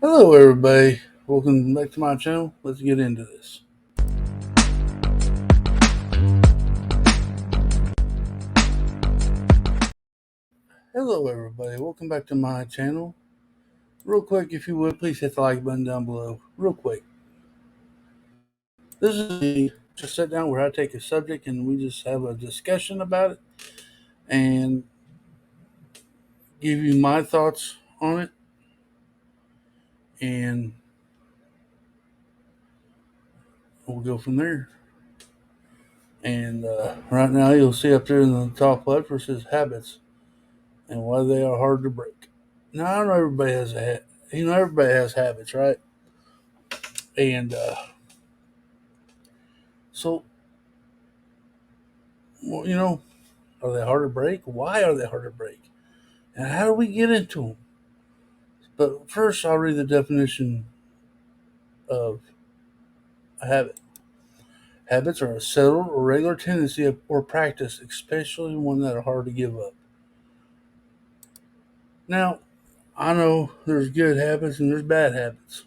Hello, everybody. Welcome back to my channel. Let's get into this. Hello, everybody. Welcome back to my channel. Real quick, if you would, please hit the like button down below. Real quick. This is just sit down where I take a subject and we just have a discussion about it and give you my thoughts on it. And we'll go from there. And right now, you'll see up there in the top left where it says habits and why they are hard to break. Now, I know everybody has everybody has habits, right? And so, well, are they hard to break? Why are they hard to break? And how do we get into them? But first, I'll read the definition of a habit. Habits are a settled or regular tendency or practice, especially one that are hard to give up. Now, I know there's good habits and there's bad habits.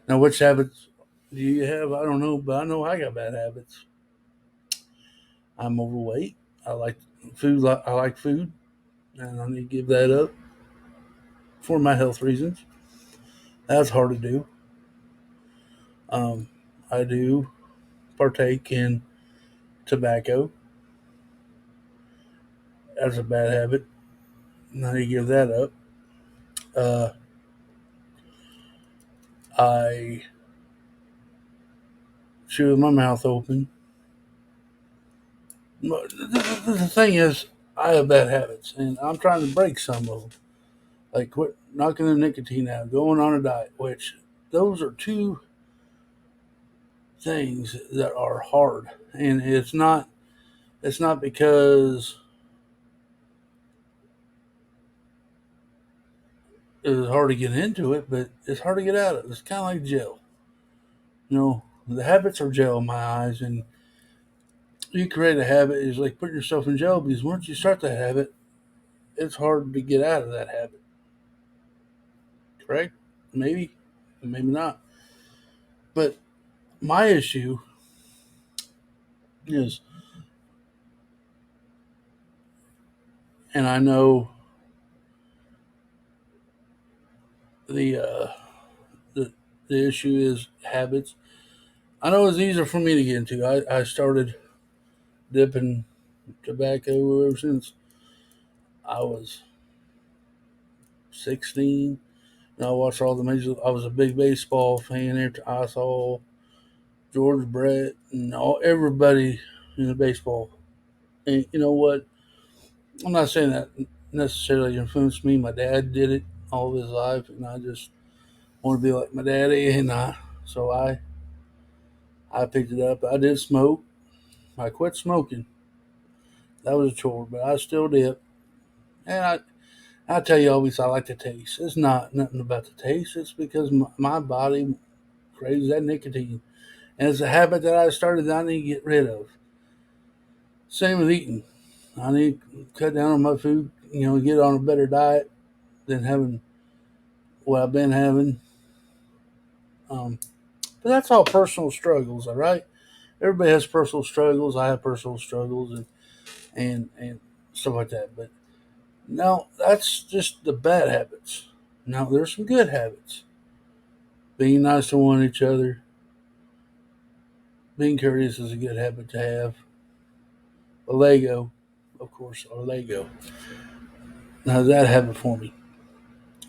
Now, which habits do you have? I don't know, but I know I got bad habits. I'm overweight. I like food. I like food, and I need to give that up for my health reasons. That's hard to do. Um, I do partake in tobacco. That's a bad habit. And I need to give that up. Uh, I chew with my mouth open. The thing is, I have bad habits, and I'm trying to break some of them. Like quit knocking the nicotine out, going on a diet, which those are two things that are hard. And it's not because it's hard to get into it, but it's hard to get out of it. It's kind of like jail. The habits are jail in my eyes, and you create a habit is like putting yourself in jail because once you start that habit, it's hard to get out of that habit. Correct? Maybe, maybe not. But my issue is, and I know the the the issue is habits. I know it's easier for me to get into. I started dipping tobacco ever since I was 16. And I watched all the major. I was a big baseball fan. I saw George Brett and everybody in the baseball. And you know what? I'm not saying that necessarily influenced me. My dad did it all of his life, and I just want to be like my daddy. And I picked it up. I did smoke. I quit smoking. That was a chore, but I still did. And I tell you always, I like the taste. It's not nothing about the taste. It's because my body craves that nicotine, and it's a habit that I started that I need to get rid of. Same with eating. I need to cut down on my food. Get on a better diet than having what I've been having. Um, but that's all personal struggles, all right. Everybody has personal struggles. I have personal struggles and stuff like that. But no, that's just the bad habits. Now there's some good habits. Being nice to one each other. Being courteous is a good habit to have. A Lego, of course, a Lego. Now does that habit for me,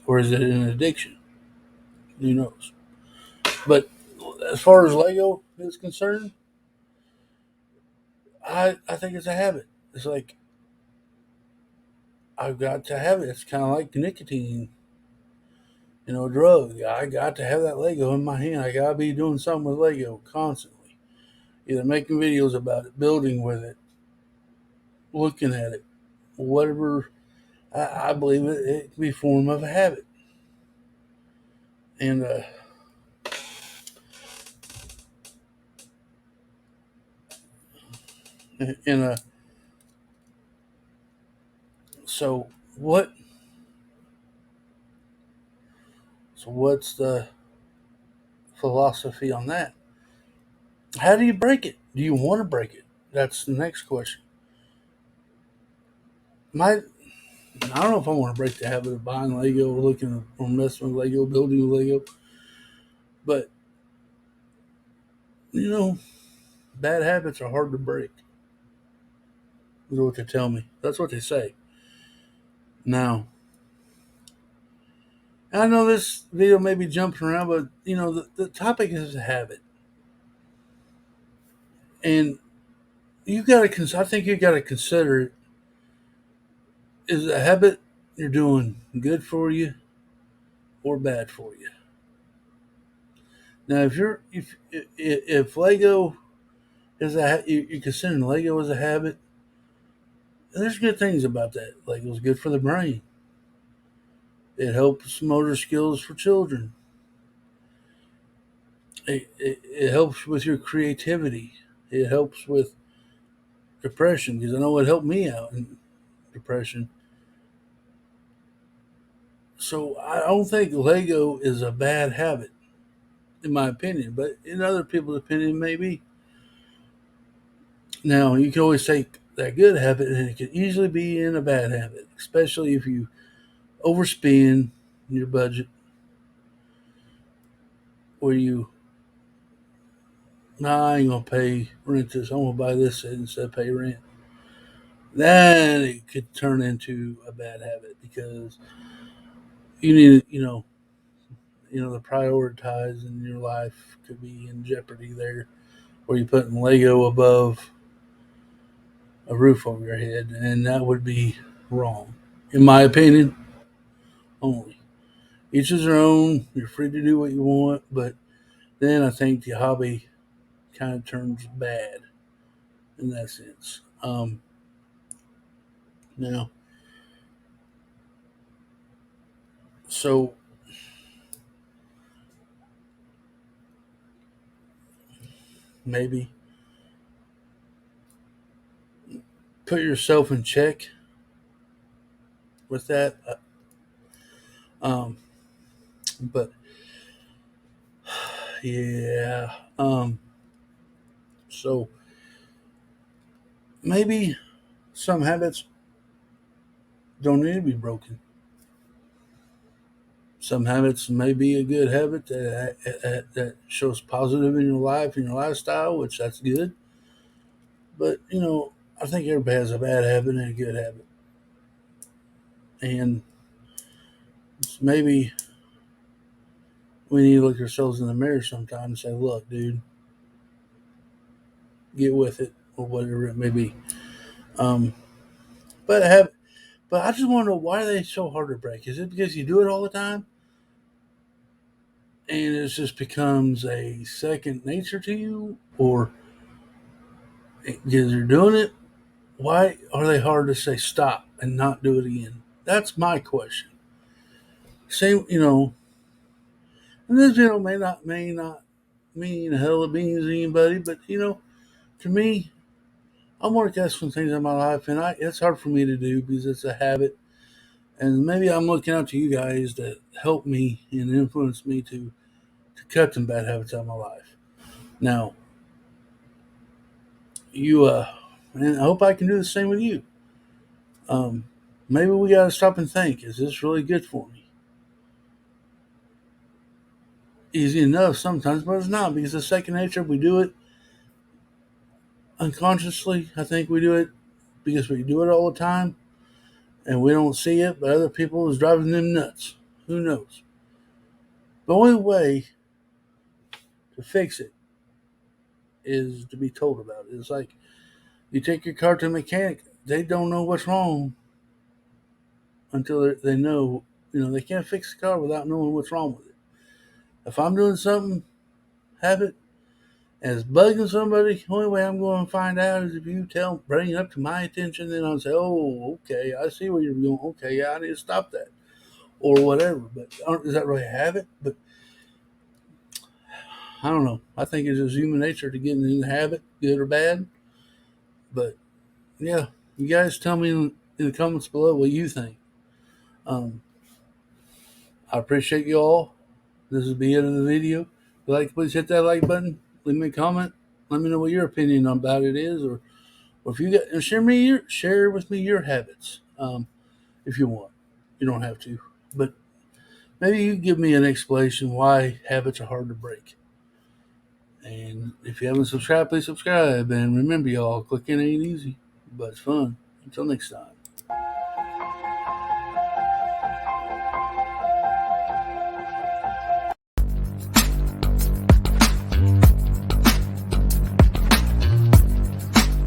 or is it an addiction? Who knows? But as far as Lego is concerned, I think it's a habit. It's like I've got to have it. It's kind of like nicotine, a drug. I got to have that Lego in my hand. I gotta be doing something with Lego constantly, either making videos about it, building with it, looking at it, whatever. I believe it can be a form of a habit, and and so what? So what's the philosophy on that? How do you break it? Do you want to break it? That's the next question. My I don't know if I want to break the habit of buying Lego or looking or messing with Lego, building with Lego, but you know, bad habits are hard to break. Is what they tell me. That's what they say. Now, I know this video may be jumping around, but the topic is a habit, and you got to. I think you got to consider: is a habit you're doing good for you or bad for you? Now, if Lego is you're considering Lego as a habit, there's good things about that. Lego's good for the brain. It helps motor skills for children. It helps with your creativity. It helps with depression because I know it helped me out in depression. So I don't think Lego is a bad habit, in my opinion, but in other people's opinion, maybe. Now you can always take that good habit and it could easily be in a bad habit, especially if you overspend your budget, where you, nah, I ain't gonna pay rent this. I'm gonna buy this instead of pay rent. Then it could turn into a bad habit because you need, the prioritize in your life could be in jeopardy there, where you're putting Lego above a roof over your head, and that would be wrong, in my opinion. Only each is their own. You're free to do what you want, but then I think the hobby kind of turns bad in that sense. Now, so maybe put yourself in check with that. Um, but yeah, so maybe some habits don't need to be broken. Some habits may be a good habit that shows positive in your life and your lifestyle, which that's good. But I think everybody has a bad habit and a good habit, and maybe we need to look ourselves in the mirror sometime and say, "Look, dude, get with it," or whatever it may be. Um, but I just want to know, why are they so hard to break? Is it because you do it all the time, and it just becomes a second nature to you, or because you're doing it? Why are they hard to say stop and not do it again? That's my question. Same, and this may not mean a hell of beans to anybody, but to me, I want to catch some things in my life, and it's hard for me to do because it's a habit, and maybe I'm looking out to you guys to help me and influence me to cut some bad habits out of my life. Now, you and I hope I can do the same with you. Um, Maybe we got to stop and think: is this really good for me? Easy enough sometimes, but it's not, because it's second nature. We do it unconsciously. I think we do it because we do it all the time and we don't see it, but other people is driving them nuts. Who knows? The only way to fix it is to be told about it. It's like you take your car to a mechanic, they don't know what's wrong until they know, they can't fix the car without knowing what's wrong with it. If I'm doing something, habit, and it's bugging somebody, the only way I'm going to find out is if you bring it up to my attention, then I'll say, oh, okay, I see where you're going. Okay, yeah, I need to stop that, or whatever. But is that really a habit? But I don't know. I think it's just human nature to get in the habit, good or bad. But yeah, you guys tell me in the comments below what you think. Um, I appreciate you all. This will be it of the video. If you like, please hit that like button. Leave me a comment. Let me know what your opinion about it is, or if you got share with me your habits. If you want, you don't have to, but maybe you give me an explanation why habits are hard to break. And if you haven't subscribed, please subscribe. And remember, y'all, clicking ain't easy, but it's fun. Until next time.